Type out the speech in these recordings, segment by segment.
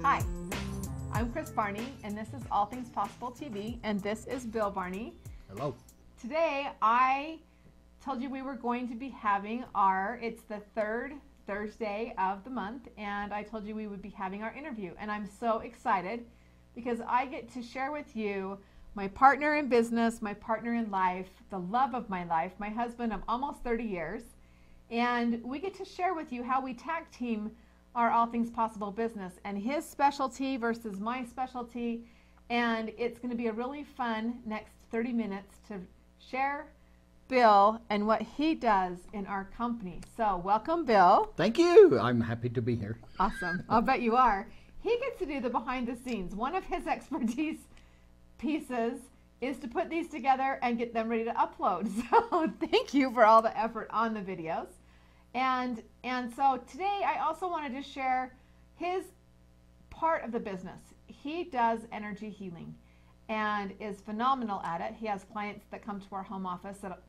Hi, I'm Kris Barney, and this is All Things Possible TV, and this is Bill Barney. Hello. Today, I told you we were going to be having it's the third Thursday of the month, and I told you we would be having our interview, and I'm so excited because I get to share with you my partner in business, my partner in life, the love of my life, my husband of almost 30 years, and we get to share with you how we tag team our All Things Possible business and his specialty versus my specialty, and it's going to be a really fun next 30 minutes to share Bill and what he does in our company. So welcome, Bill. Thank you. I'm happy to be here. Awesome. I'll bet you are. He gets to do the behind the scenes. One of his expertise pieces is to put these together and get them ready to upload. So thank you for all the effort on the videos. And so today I also wanted to share his part of the business. He does energy healing and is phenomenal at it. He has clients that come to our home office at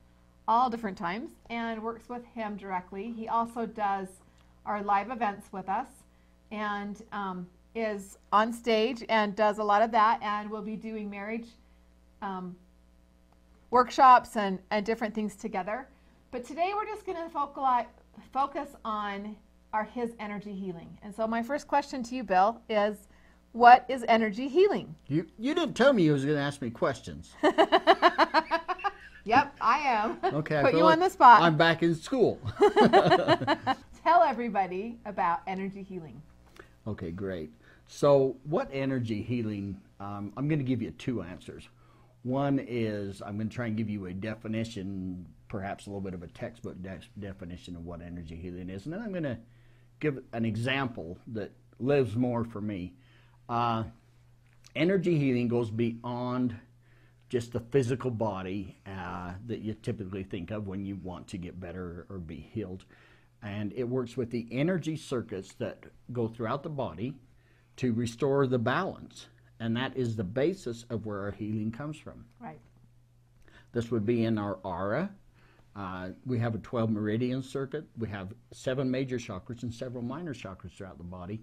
all different times and works with him directly. He also does our live events with us and is on stage and does a lot of that, and we'll be doing marriage workshops and different things together. But today we're just going to focus on his energy healing. And so my first question to you, Bill, is what is energy healing? You didn't tell me you was going to ask me questions. Yep, I am. Okay. Put you on the spot. I'm back in school. Tell everybody about energy healing. Okay, great. So what energy healing, I'm going to give you two answers. One is I'm going to try and give you a definition, perhaps a little bit of a textbook definition of what energy healing is. And then I'm going to give an example that lives more for me. Energy healing goes beyond just the physical body that you typically think of when you want to get better or be healed. And it works with the energy circuits that go throughout the body to restore the balance. And that is the basis of where our healing comes from. Right. This would be in our aura. We have a 12 meridian circuit. We have 7 major chakras and several minor chakras throughout the body,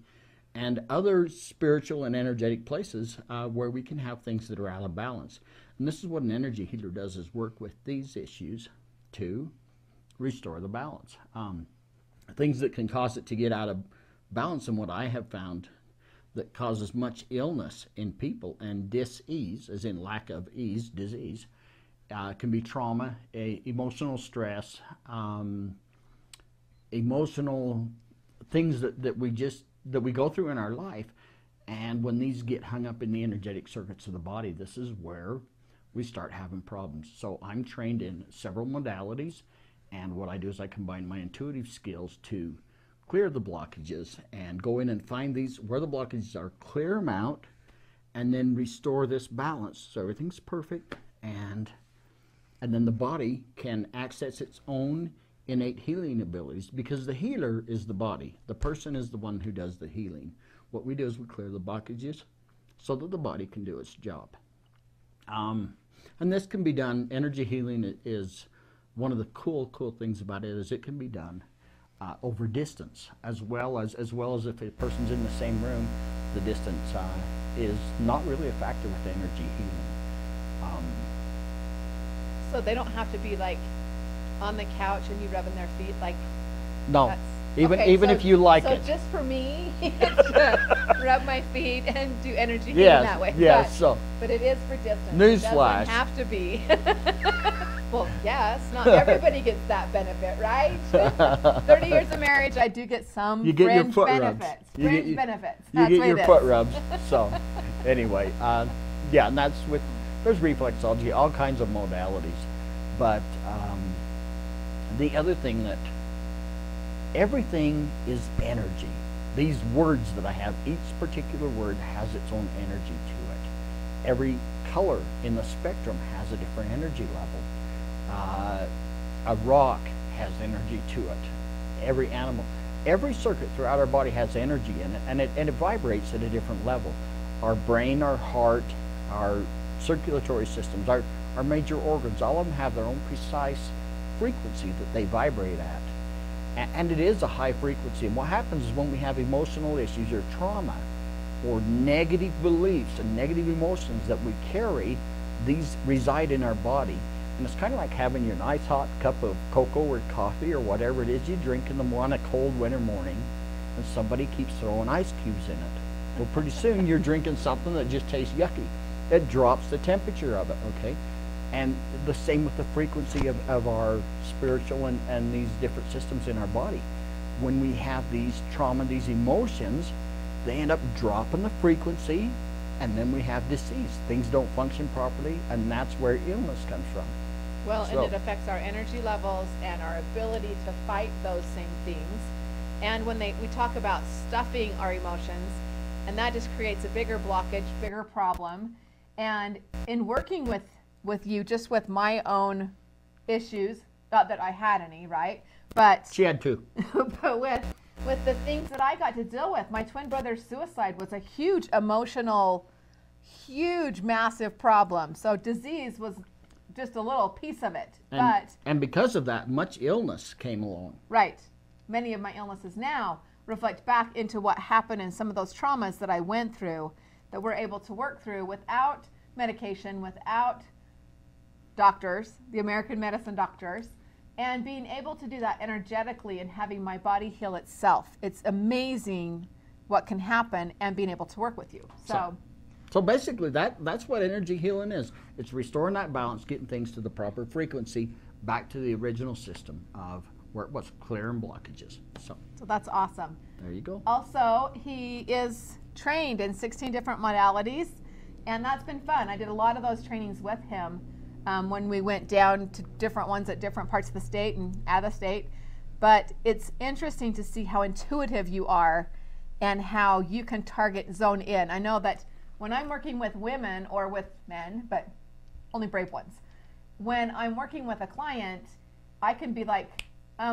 and other spiritual and energetic places where we can have things that are out of balance. And this is what an energy healer does, is work with these issues to restore the balance. Things that can cause it to get out of balance, and what I have found that causes much illness in people and dis-ease, as in lack of ease, disease, can be trauma, emotional stress, emotional things that we go through in our life. And when these get hung up in the energetic circuits of the body, this is where we start having problems. So I'm trained in several modalities, and what I do is I combine my intuitive skills to clear the blockages and go in and find these where the blockages are, clear them out, and then restore this balance so everything's perfect, and then the body can access its own innate healing abilities, because the healer is the body. The person is the one who does the healing. What we do is we clear the blockages so that the body can do its job. And this can be done, energy healing is one of the cool things about it, is it can be done over distance, as well as if a person's in the same room. The distance is not really a factor with energy healing. So they don't have to be like on the couch and you rubbing their feet, like. No, even if you like it. So just for me, it's to rub my feet and do energy healing that way. Yes, but it is for distance. Newsflash. It doesn't have to be. Well, yes, not everybody gets that benefit, right? 30 years of marriage, I do get some you get fringe your foot benefits. rubs. Fringe benefits. You get your foot rubs. So, anyway, yeah, and that's with, there's reflexology, all kinds of modalities. But the other thing that everything is energy. these words that I have, each particular word has its own energy to it. Every color in the spectrum has a different energy level. A rock has energy to it. Every animal, every circuit throughout our body has energy in it, and it vibrates at a different level. Our brain, our heart, our circulatory systems, our major organs, all of them have their own precise frequency that they vibrate at. And it is a high frequency. And what happens is when we have emotional issues or trauma or negative beliefs and negative emotions that we carry, these reside in our body. And it's kind of like having your nice hot cup of cocoa or coffee or whatever it is you drink in the on a cold winter morning, and somebody keeps throwing ice cubes in it. Well, pretty soon you're drinking something that just tastes yucky. It drops the temperature of it, okay? And the same with the frequency of our spiritual and these different systems in our body. When we have these trauma, these emotions, they end up dropping the frequency, and then we have disease. Things don't function properly, and that's where illness comes from. Well, and it affects our energy levels and our ability to fight those same things. And when we talk about stuffing our emotions, and that just creates a bigger blockage, bigger problem. And in working with you, just with my own issues, not that I had any, right? But she had two. But with the things that I got to deal with, my twin brother's suicide was a huge emotional, huge, massive problem. So disease was just a little piece of it. And because of that, much illness came along. Right. Many of my illnesses now reflect back into what happened in some of those traumas that I went through that we're able to work through without medication, without doctors, the American medicine doctors, and being able to do that energetically and having my body heal itself. It's amazing what can happen and being able to work with you. So basically that's what energy healing is. It's restoring that balance, getting things to the proper frequency, back to the original system of where it was, clearing blockages. So that's awesome. There you go. Also, he is trained in 16 different modalities, and that's been fun. I did a lot of those trainings with him when we went down to different ones at different parts of the state and out of the state. But it's interesting to see how intuitive you are and how you can target, zone in. I know that when I'm working with women or with men, but only brave ones, when I'm working with a client, I can be like,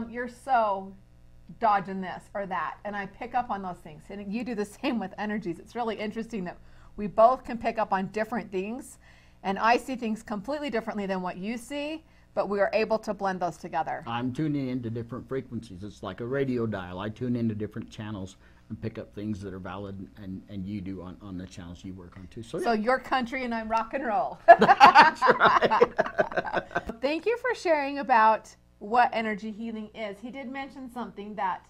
you're so dodging this or that, and I pick up on those things. And you do the same with energies. It's really interesting that we both can pick up on different things, and I see things completely differently than what you see, but we are able to blend those together. I'm tuning into different frequencies. It's like a radio dial. I tune into different channels and pick up things that are valid, and you do on the channels you work on too. So you're country and I'm rock and roll. That's right. Thank you for sharing about what energy healing is. He did mention something that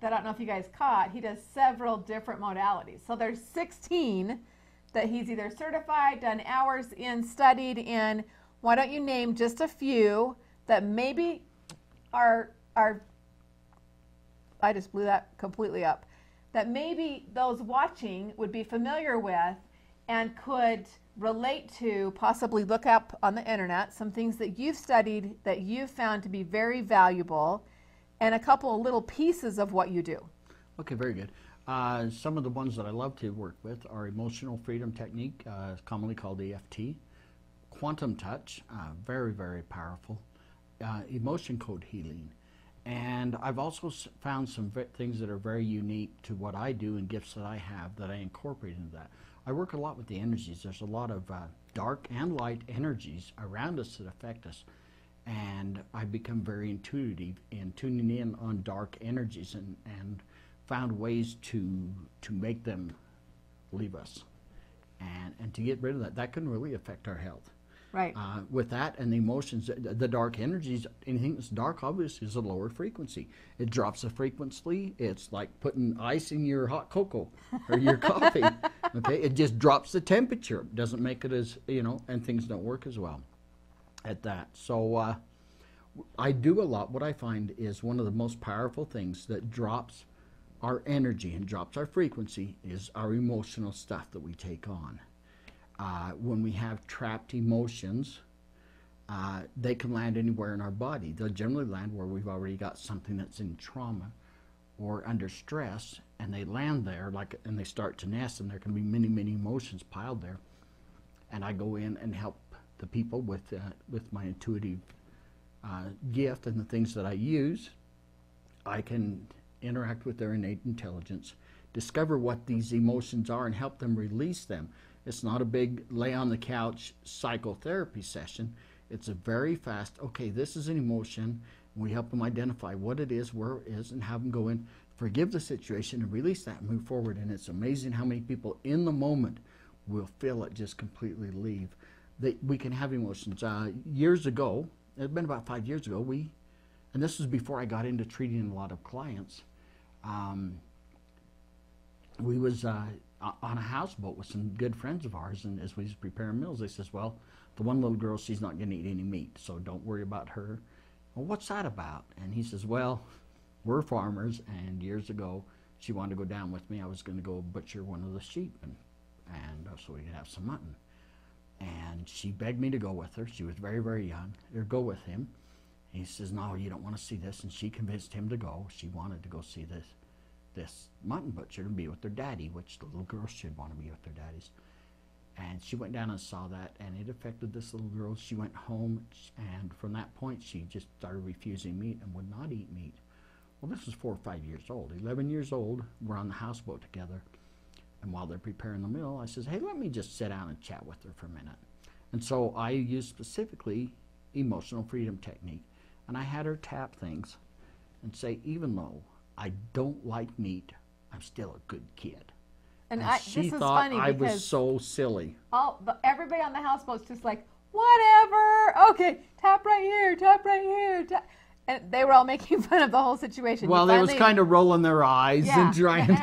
I don't know if you guys caught. He does several different modalities. So there's 16 that he's either certified, done hours in, studied in. Why don't you name just a few that maybe are I just blew that completely up, that maybe those watching would be familiar with and could relate to, possibly look up on the internet, some things that you've studied that you've found to be very valuable, and a couple of little pieces of what you do. Okay, very good. Some of the ones that I love to work with are emotional freedom technique, commonly called EFT, quantum touch, very, very powerful, emotion code healing. And I've also found some things that are very unique to what I do and gifts that I have that I incorporate into that. I work a lot with the energies. There's a lot of dark and light energies around us that affect us. And I've become very intuitive in tuning in on dark energies and found ways to make them leave us and to get rid of that. That can really affect our health. Right. With that and the emotions, the dark energies, anything that's dark obviously is a lower frequency. It drops the frequency. It's like putting ice in your hot cocoa or your coffee. Okay, it just drops the temperature. It doesn't make it as, and things don't work as well at that. So I do a lot. What I find is one of the most powerful things that drops our energy and drops our frequency is our emotional stuff that we take on. When we have trapped emotions, they can land anywhere in our body. They'll generally land where we've already got something that's in trauma or under stress, and they land there, and they start to nest, and there can be many, many emotions piled there. And I go in and help the people with my intuitive gift and the things that I use. I can interact with their innate intelligence, discover what these emotions are, and help them release them. It's not a big lay on the couch psychotherapy session. It's a very fast, okay, this is an emotion, and we help them identify what it is, where it is, and have them go in, forgive the situation, and release that and move forward. And it's amazing how many people in the moment will feel it just completely leave. We can have emotions. Years ago, it had been about 5 years ago, and this was before I got into treating a lot of clients, we was on a houseboat with some good friends of ours, and as we was preparing meals, they says, well, the one little girl, she's not going to eat any meat, so don't worry about her. Well, what's that about? And he says, well, we're farmers, and years ago, she wanted to go down with me. I was going to go butcher one of the sheep, and so we could have some mutton. And she begged me to go with her. She was very, very young. Or go with him. And he says, no, you don't want to see this. And she convinced him to go. She wanted to go see this mutton butcher and be with their daddy, which the little girls should want to be with their daddies. And she went down and saw that, and it affected this little girl. She went home, and from that point, she just started refusing meat and would not eat meat. Well, this was 4 or 5 years old. 11 years old, we're on the houseboat together. And while they're preparing the meal, I says, hey, let me just sit down and chat with her for a minute. And so I used specifically emotional freedom technique. And I had her tap things and say, even though I don't like meat, I'm still a good kid. And she this is thought funny I because was so silly. everybody on the houseboat's just like, whatever. Okay, tap right here, tap right here. Tap. And they were all making fun of the whole situation. Well, they was kind of rolling their eyes and trying.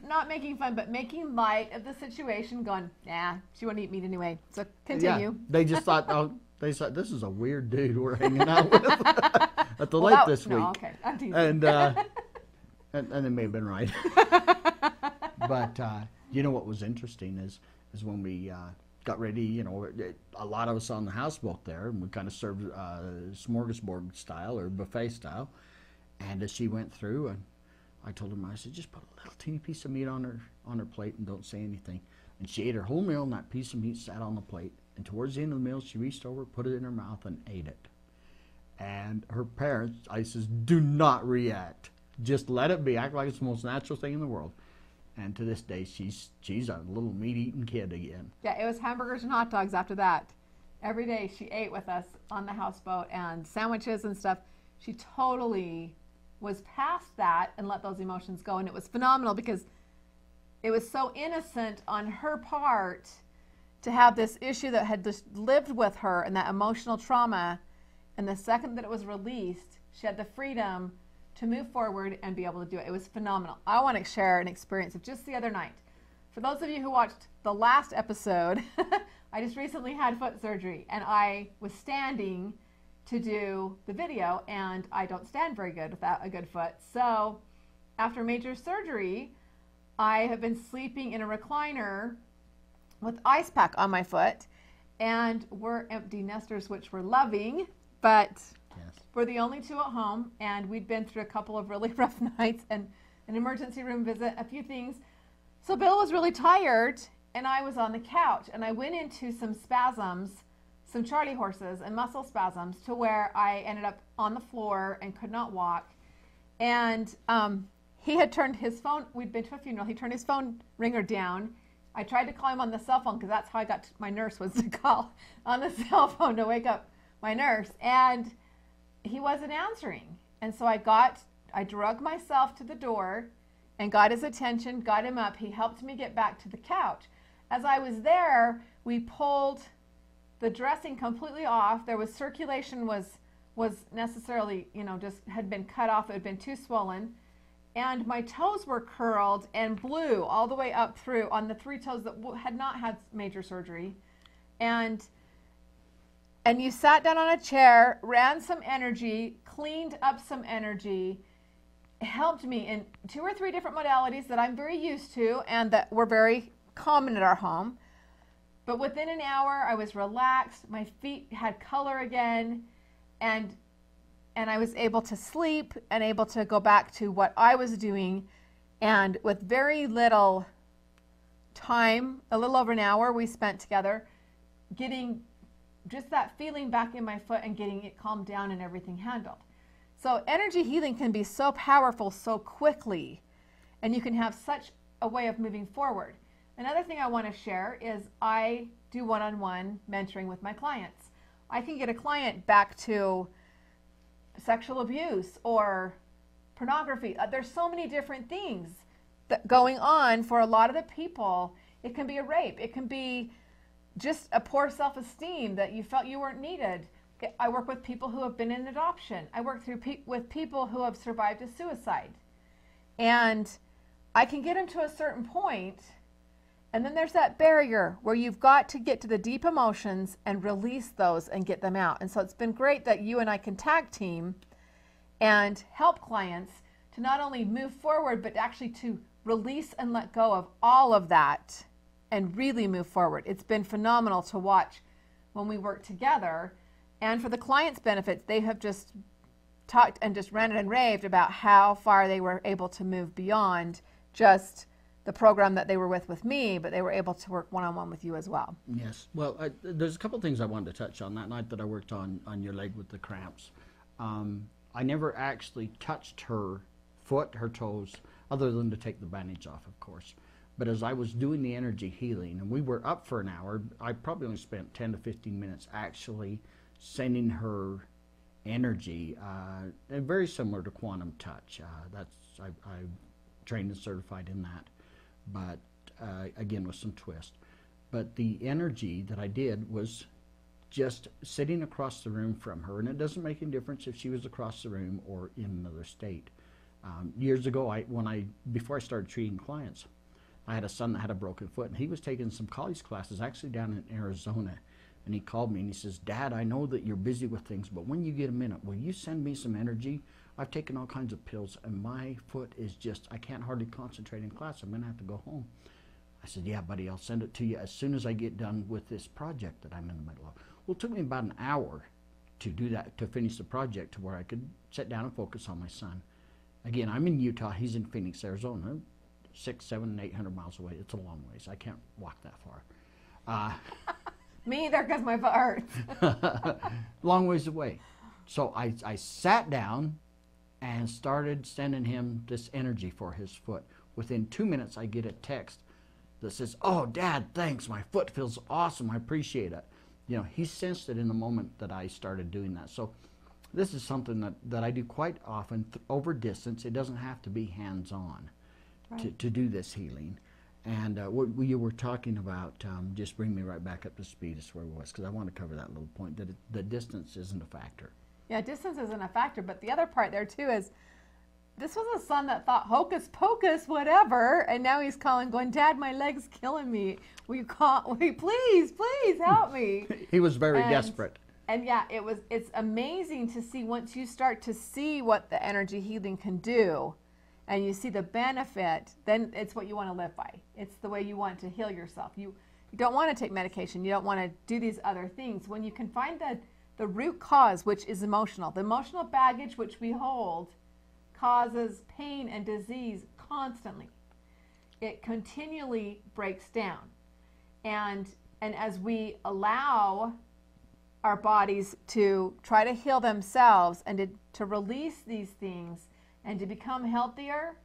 Not making fun, but making light of the situation, going, nah, she won't eat meat anyway. So continue. Yeah, they just thought, they thought, this is a weird dude we're hanging out with at the lake this week. No, okay, I'm teasing. And they may have been right. But you know what was interesting is when we got ready, a lot of us on the houseboat there, and we kind of served smorgasbord style or buffet style. And as she went through, and I told her, I said, just put a little teeny piece of meat on her plate and don't say anything. And she ate her whole meal, and that piece of meat sat on the plate. And towards the end of the meal, she reached over, put it in her mouth, and ate it. And her parents, I says, do not react. Just let it be. Act like it's the most natural thing in the world. And to this day, she's a little meat-eating kid again. Yeah, it was hamburgers and hot dogs after that. Every day she ate with us on the houseboat, and sandwiches and stuff. She totally was past that and let those emotions go. And it was phenomenal because it was so innocent on her part to have this issue that had just lived with her and that emotional trauma. And the second that it was released, she had the freedom to move forward and be able to do it. It was phenomenal. I want to share an experience of just the other night. For those of you who watched the last episode, I just recently had foot surgery, and I was standing to do the video, and I don't stand very good without a good foot. So after major surgery, I have been sleeping in a recliner with ice pack on my foot, and we're empty nesters, which we're loving, but Yes. we're the only two at home, and we'd been through a couple of really rough nights and an emergency room visit, a few things. So Bill was really tired, and I was on the couch, and I went into some spasms, some Charlie horses and muscle spasms, to where I ended up on the floor and could not walk. And he had turned his phone, we'd been to a funeral, he turned his phone ringer down. I tried to call him on the cell phone because that's how I got my nurse, was to call on the cell phone to wake up my nurse. And he wasn't answering. And so I drug myself to the door and got his attention, got him up. He helped me get back to the couch. As I was there, we pulled the dressing completely off. There was circulation was necessarily, just had been cut off. It had been too swollen. And my toes were curled and blue all the way up through on the 3 toes that had not had major surgery. And you sat down on a chair, ran some energy, cleaned up some energy, helped me in 2 or 3 different modalities that I'm very used to and that were very common at our home. But within an hour, I was relaxed. My feet had color again, and I was able to sleep and able to go back to what I was doing. And with very little time, a little over an hour we spent together, getting just that feeling back in my foot and getting it calmed down and everything handled. So energy healing can be so powerful so quickly, and you can have such a way of moving forward. Another thing I want to share is I do one-on-one mentoring with my clients. I can get a client back to sexual abuse or pornography. There's so many different things that going on for a lot of the people. It can be a rape. It can be just a poor self-esteem that you felt you weren't needed. I work with people who have been in adoption. I work with people who have survived a suicide. And I can get them to a certain point, and then there's that barrier where you've got to get to the deep emotions and release those and get them out. And so it's been great that you and I can tag team and help clients to not only move forward, but actually to release and let go of all of that and really move forward. It's been phenomenal to watch when we work together. And for the clients' benefits, they have just talked and just ranted and raved about how far they were able to move beyond just the program that they were with me, but they were able to work one-on-one with you as well. Yes. Well, there's a couple things I wanted to touch on that night that I worked on your leg with the cramps. I never actually touched her foot, her toes, other than to take the bandage off, of course. But as I was doing the energy healing, and we were up for an hour, I probably only spent 10 to 15 minutes actually sending her energy, and very similar to quantum touch. I'm trained and certified in that, but again with some twist. But the energy that I did was just sitting across the room from her, and it doesn't make any difference if she was across the room or in another state. Years ago, before I started treating clients, I had a son that had a broken foot, and he was taking some college classes actually down in Arizona. And he called me and he says, "Dad, I know that you're busy with things, but when you get a minute, will you send me some energy? I've taken all kinds of pills and my foot is just, I can't hardly concentrate in class. I'm going to have to go home." I said, "Yeah, buddy, I'll send it to you as soon as I get done with this project that I'm in the middle of." Well, it took me about an hour to do that, to finish the project to where I could sit down and focus on my son. Again, I'm in Utah. He's in Phoenix, Arizona, 600, 700, 800 miles away. It's a long ways. I can't walk that far. Me either, because my foot hurts. Long ways away. So I sat down and started sending him this energy for his foot. Within 2 minutes, I get a text that says, "Oh, Dad, thanks. My foot feels awesome. I appreciate it." You know, he sensed it in the moment that I started doing that. So this is something that I do quite often over distance. It doesn't have to be hands-on to do this healing. And what you were talking about, just bring me right back up to speed as where it was, because I want to cover that little point, that the distance isn't a factor. Yeah, distance isn't a factor, but the other part there too is this was a son that thought hocus pocus, whatever, and now he's calling, going, "Dad, my leg's killing me. Will you please help me?" He was very desperate. And yeah, it's amazing to see once you start to see what the energy healing can do, and you see the benefit, then it's what you want to live by. It's the way you want to heal yourself. You don't want to take medication. You don't want to do these other things. When you can find the root cause, which is emotional, the emotional baggage which we hold causes pain and disease constantly. It continually breaks down. And as we allow our bodies to try to heal themselves and to release these things and to become healthier,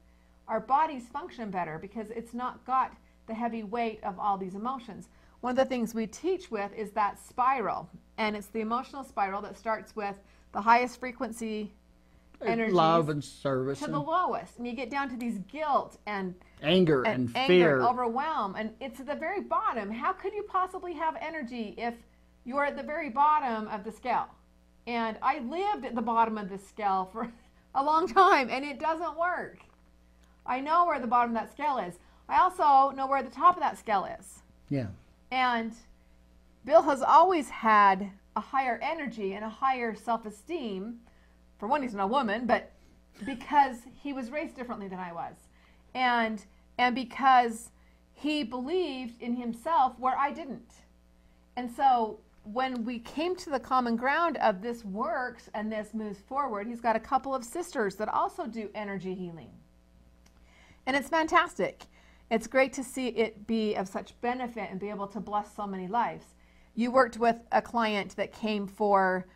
our bodies function better because it's not got the heavy weight of all these emotions. One of the things we teach with is that spiral, and it's the emotional spiral that starts with the highest frequency energy, love and service, to the lowest, and you get down to these guilt and anger and fear, overwhelm, and it's at the very bottom. How could you possibly have energy if you're at the very bottom of the scale? And I lived at the bottom of the scale for a long time, and it doesn't work. I know where the bottom of that scale is. I also know where the top of that scale is. Yeah. And Bill has always had a higher energy and a higher self-esteem. For one, he's not a woman, but because he was raised differently than I was. And because he believed in himself where I didn't. And so when we came to the common ground of this works and this moves forward, he's got a couple of sisters that also do energy healing. And it's fantastic. It's great to see it be of such benefit and be able to bless so many lives. You worked with a client that came for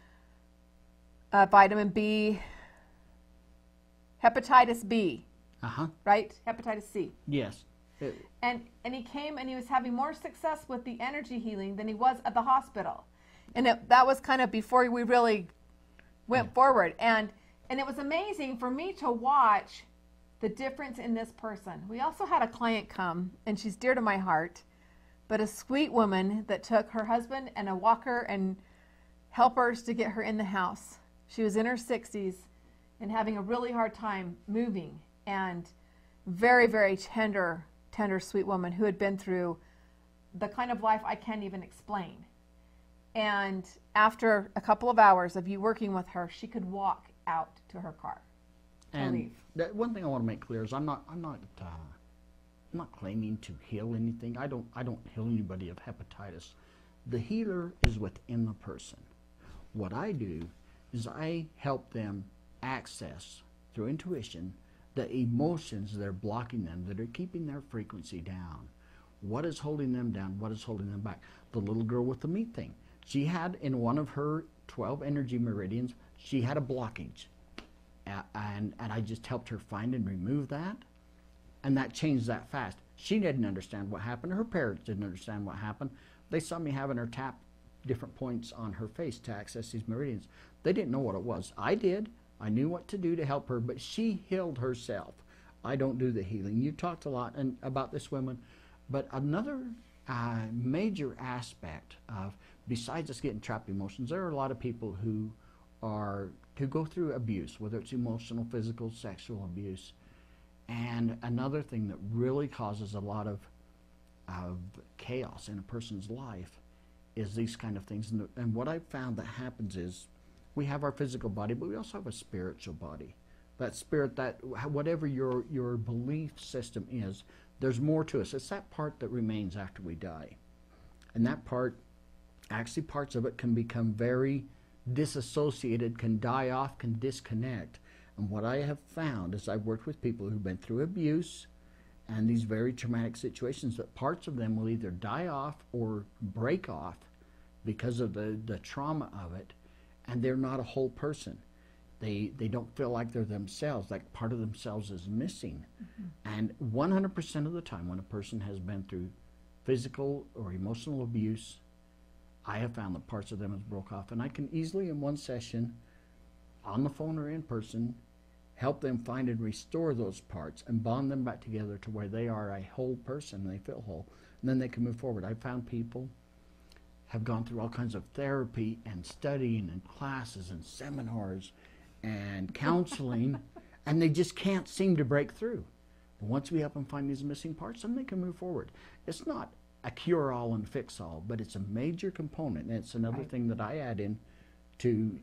vitamin B, hepatitis B, right? Hepatitis C. Yes. And he came and he was having more success with the energy healing than he was at the hospital. And that was kind of before we really went forward. And it was amazing for me to watch the difference in this person. We also had a client come, and she's dear to my heart, but a sweet woman that took her husband and a walker and helpers to get her in the house. She was in her 60s and having a really hard time moving, and very, very tender, sweet woman who had been through the kind of life I can't even explain. And after a couple of hours of you working with her, she could walk out to her car to leave. That one thing I want to make clear is I'm not claiming to heal anything. I don't heal anybody of hepatitis. The healer is within the person. What I do is I help them access through intuition the emotions that are blocking them, that are keeping their frequency down. What is holding them down? What is holding them back? The little girl with the meat thing. She had in one of her 12 energy meridians, she had a blockage. And I just helped her find and remove that. And that changed that fast. She didn't understand what happened. Her parents didn't understand what happened. They saw me having her tap different points on her face to access these meridians. They didn't know what it was. I did. I knew what to do to help her, but she healed herself. I don't do the healing. You talked a lot about this woman, but another major aspect of, besides us getting trapped emotions, there are a lot of people who go through abuse, whether it's emotional, physical, sexual abuse. And another thing that really causes a lot of chaos in a person's life is these kind of things. And what I've found that happens is we have our physical body, but we also have a spiritual body. That spirit, that whatever your belief system is, there's more to us. It's that part that remains after we die. And that part, actually parts of it can become very disassociated, can die off, can disconnect. And what I have found is I've worked with people who've been through abuse and these very traumatic situations, that parts of them will either die off or break off because of the trauma of it, and they're not a whole person. They don't feel like they're themselves, like part of themselves is missing. And 100% of the time when a person has been through physical or emotional abuse, I have found that parts of them have broke off, and I can easily in one session, on the phone or in person, help them find and restore those parts and bond them back together to where they are a whole person and they feel whole, and then they can move forward. I've found people have gone through all kinds of therapy and studying and classes and seminars and counseling, and they just can't seem to break through. But once we help them find these missing parts, then they can move forward. It's not a cure-all and fix-all, but it's a major component, and it's another thing that I add in to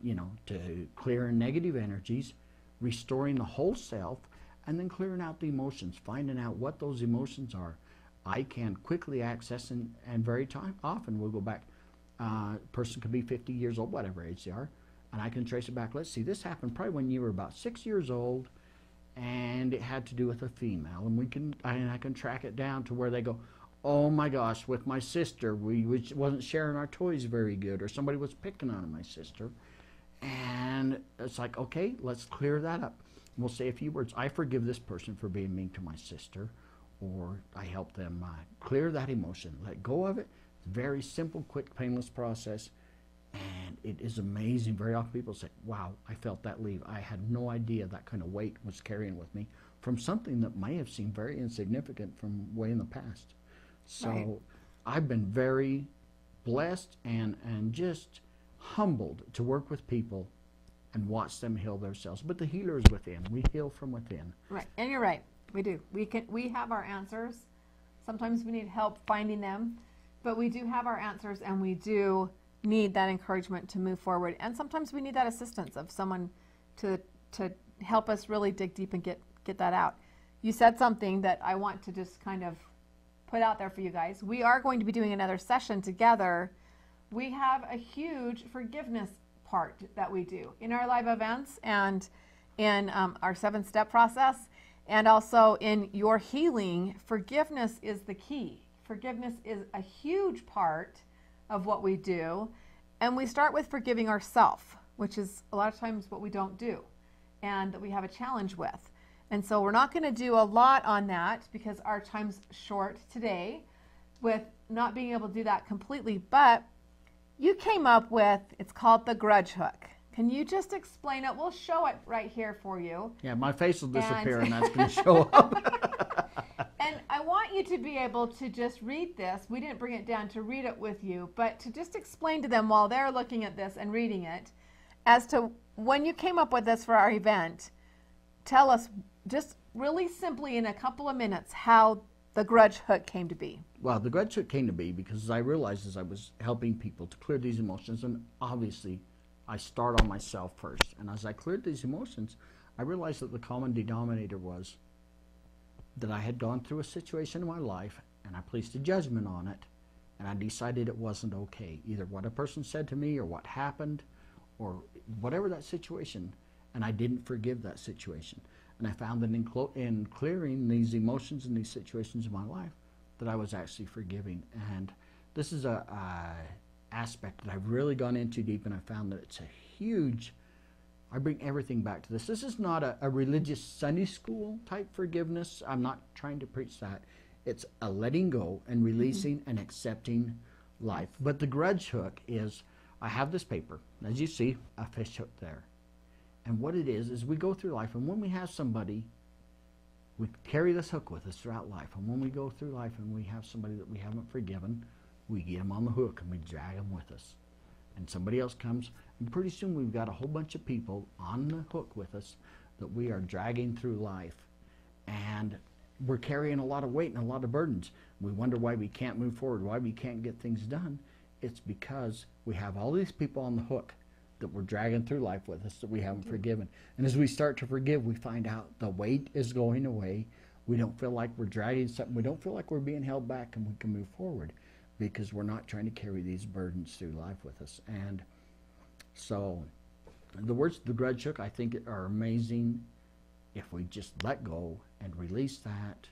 clearing negative energies, restoring the whole self, and then clearing out the emotions, finding out what those emotions are. I can quickly access, and very often we'll go back. Person could be 50 years old, whatever age they are, and I can trace it back. Let's see, this happened probably when you were about 6 years old, and it had to do with a female, and I can track it down to where they go, oh my gosh, with my sister, we wasn't sharing our toys very good, or somebody was picking on my sister. And it's like, okay, let's clear that up. We'll say a few words. I forgive this person for being mean to my sister, or I help them clear that emotion, let go of it. It's a very simple, quick, painless process, and it is amazing. Very often people say, wow, I felt that leave. I had no idea that kind of weight was carrying with me from something that may have seemed very insignificant from way in the past. So I've been very blessed and just humbled to work with people and watch them heal themselves. But the healer is within. We heal from within. Right. And you're right. We do. We have our answers. Sometimes we need help finding them, but we do have our answers, and we do need that encouragement to move forward. And sometimes we need that assistance of someone to help us really dig deep and get that out. You said something that I want to just kind of put out there for you guys. We are going to be doing another session together. We have a huge forgiveness part that we do in our live events and in our 7-step process. and also in your healing, forgiveness is the key. Forgiveness is a huge part of what we do. And we start with forgiving ourselves, which is a lot of times what we don't do and that we have a challenge with. And so we're not going to do a lot on that because our time's short today with not being able to do that completely. But you came up with, it's called the grudge hook. Can you just explain it? We'll show it right here for you. Yeah, my face will disappear and that's going to show up. And I want you to be able to just read this. We didn't bring it down to read it with you, but to just explain to them while they're looking at this and reading it as to when you came up with this for our event. Tell us just really simply in a couple of minutes how the grudge hook came to be. Well, the grudge hook came to be because I realized as I was helping people to clear these emotions, and obviously I start on myself first. And as I cleared these emotions, I realized that the common denominator was that I had gone through a situation in my life and I placed a judgment on it and I decided it wasn't okay. Either what a person said to me or what happened or whatever that situation, and I didn't forgive that situation. And I found that in clearing these emotions and these situations in my life that I was actually forgiving. And this is a aspect that I've really gone into deep, and I found that it's a huge, I bring everything back to this. This is not a religious Sunday school type forgiveness. I'm not trying to preach that. It's a letting go and releasing and accepting life. But the grudge hook is, I have this paper, as you see, a fish hook there. And what it is we go through life, and when we have somebody, we carry this hook with us throughout life. And when we go through life and we have somebody that we haven't forgiven, we get them on the hook and we drag them with us. And somebody else comes, and pretty soon we've got a whole bunch of people on the hook with us that we are dragging through life. And we're carrying a lot of weight and a lot of burdens. We wonder why we can't move forward, why we can't get things done. It's because we have all these people on the hook that we're dragging through life with us that we haven't forgiven. And as we start to forgive, we find out the weight is going away. We don't feel like we're dragging something. We don't feel like we're being held back, and we can move forward because we're not trying to carry these burdens through life with us. And so the words the grudge hook, I think, are amazing. If we just let go and release that,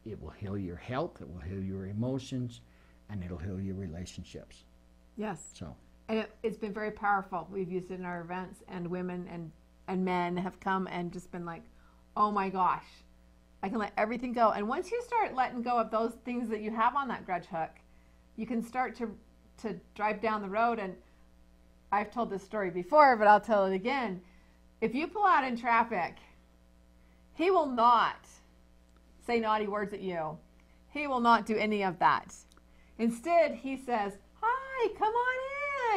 it will heal your health, it will heal your emotions, and it'll heal your relationships. Yes. So. And it's been very powerful. We've used it in our events, and women and men have come and just been like, oh my gosh, I can let everything go. And once you start letting go of those things that you have on that grudge hook, you can start to drive down the road. And I've told this story before, but I'll tell it again. If you pull out in traffic, he will not say naughty words at you. He will not do any of that. Instead, he says, hi, come on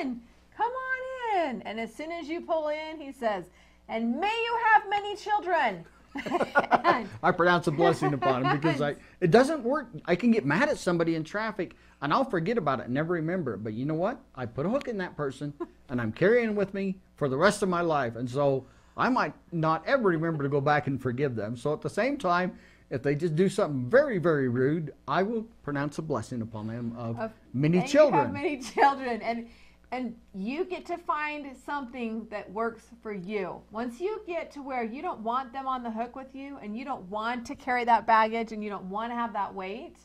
in, come on in. And as soon as you pull in, he says, and may you have many children. I pronounce a blessing upon him because it doesn't work. I can get mad at somebody in traffic and I'll forget about it and never remember it. But you know what? I put a hook in that person and I'm carrying it with me for the rest of my life. And so I might not ever remember to go back and forgive them. So at the same time, if they just do something very, very rude, I will pronounce a blessing upon them of many children. Many children. And you get to find something that works for you. Once you get to where you don't want them on the hook with you and you don't want to carry that baggage and you don't want to have that weight,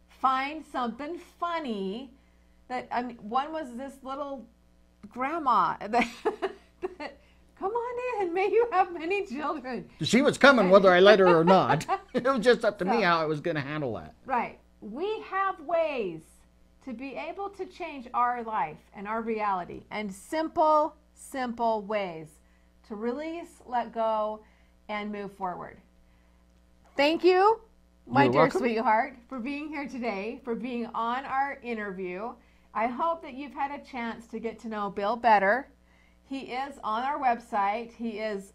find something funny. One was this little grandma that come on in, may you have many children. She was coming whether I let her or not. It was just up to me how I was going to handle that. Right. We have ways to be able to change our life and our reality, and simple ways to release, let go, and move forward. Thank you, my dear sweetheart, for being here today, for being on our interview. I hope that you've had a chance to get to know Bill better. He is on our website. He has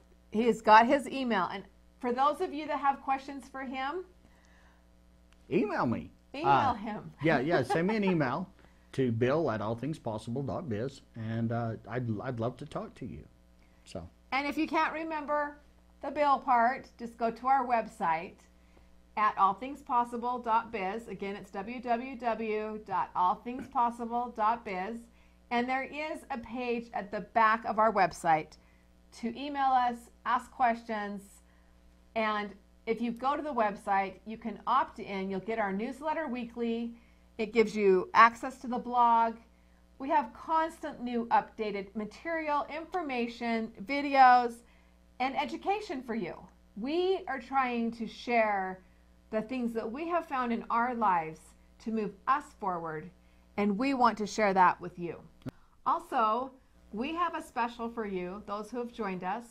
got his email. And for those of you that have questions for him, email me. Email him. Yeah. Send me an email to bill@allthingspossible.biz, and I'd love to talk to you. So. And if you can't remember the Bill part, just go to our website at allthingspossible.biz. Again, it's www.allthingspossible.biz. And there is a page at the back of our website to email us, ask questions, And if you go to the website, you can opt in. You'll get our newsletter weekly. It gives you access to the blog. We have constant new updated material, information, videos, and education for you. We are trying to share the things that we have found in our lives to move us forward, and we want to share that with you. Also, we have a special for you, those who have joined us.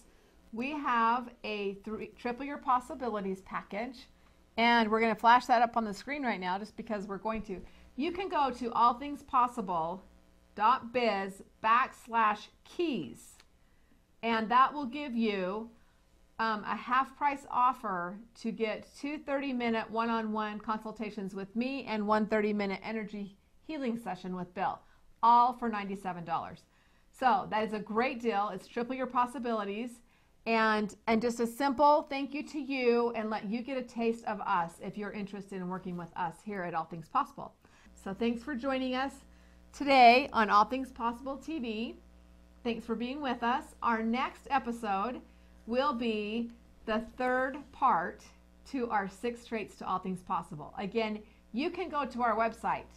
We have a Triple Your Possibilities package, and we're going to flash that up on the screen right now just because we're going to. You can go to allthingspossible.biz/keys, and that will give you a half-price offer to get 2 30-minute one-on-one consultations with me and 1 30-minute energy healing session with Bill, all for $97. So that is a great deal. It's Triple Your Possibilities. And just a simple thank you to you, and let you get a taste of us if you're interested in working with us here at All Things Possible. So thanks for joining us today on All Things Possible TV. Thanks for being with us. Our next episode will be the third part to our 6 traits to all things possible. Again, you can go to our website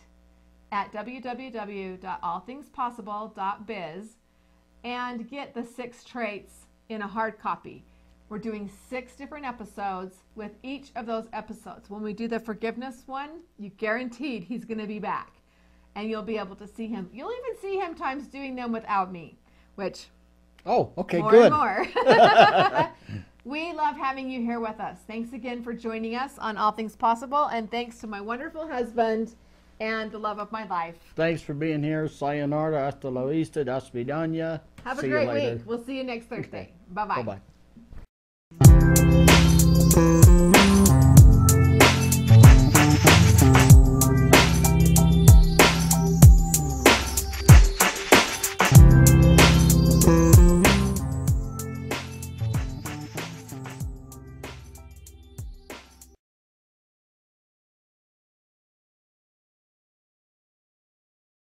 at www.allthingspossible.biz and get the 6 traits in a hard copy. We're doing 6 different episodes. With each of those episodes, when we do the forgiveness one, you guaranteed he's going to be back, and you'll be able to see him. You'll even see him times doing them without me, which okay, more good. And more. We love having you here with us. Thanks again for joining us on All Things Possible, and thanks to my wonderful husband and the love of my life. Thanks for being here. Sayonara, hasta la vista, das vidania. Have a See you great later. week. We'll see you next Thursday. Bye-bye. Bye-bye.